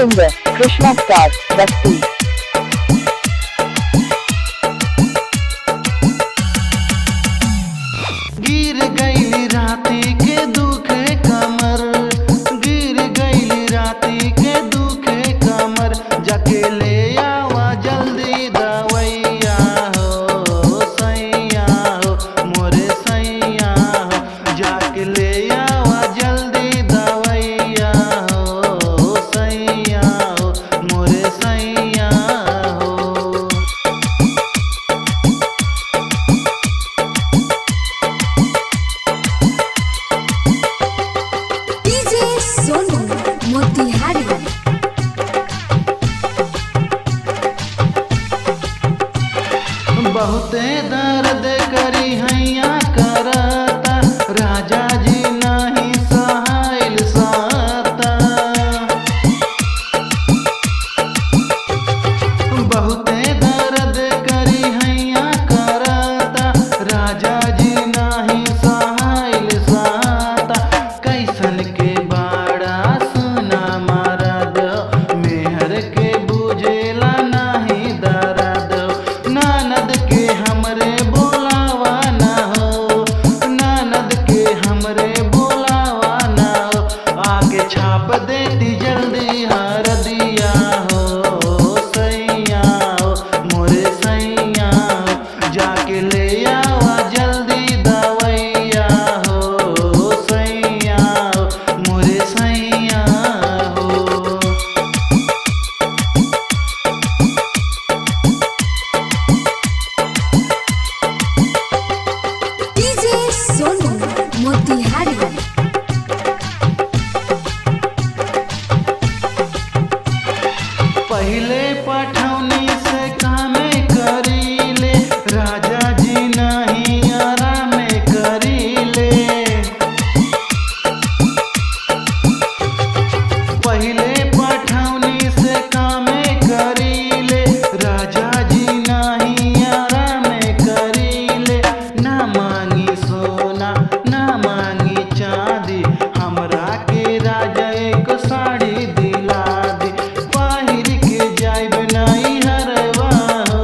Singer Krishna Star Basti। गिर गईली राती के दुखे कमर, गिर गईली राती के दुखे कमर, जाके ले आवा जल्दी दवैया हो सैया हो मोरे सैया हो, जाके ले आवा जल्दी दवैया हो सैया हो मोरे सैया हो। सोनू मोतिहारी बहुते दर्द करी हैया करता, राजा जी नहीं सहाइल साता। बहुते दर्द करी हैया करता, राजा जी नहीं सहाइल साता। कैसन के बाड़ा सुना मरद, मेहर के बुझेला नहीं दर्द। ननद के हमरे बोलावा ना हो, ननद के हमरे बोलावा ना हो, आगे छाप देती जल्दी हरदिया हो सैया हो मोरे सैया हो, जाके ले आवा जल्दी दवैया हो सैया हो मोरे सैया हो। सोनू मोतिहारी पहले पठौनी से कामे करीले, राजा जी नहीं आराम करीले। पहले पठौनी से कामे करीले, राजा जी नहीं आराम करीले। ना मांगी सोना ना मांगी चांदी, हमरा के राजा एक साड़ी दिला दी। पहिर के जाइब नहीं हरवा हो,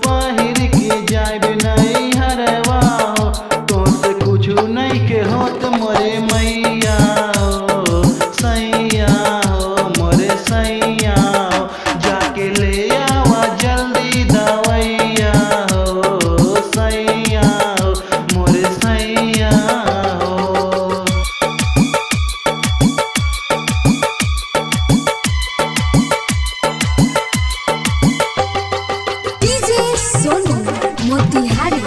पहिर के जाइब नहीं हरवा हो, तो से कुछ नहीं के होत मोरे मैया हो सैया हो मोरे सैया हो, जाके ले आवा जल्दी दवैया हो सैया हो मोरे सैया हो। सोनू मोतिहारी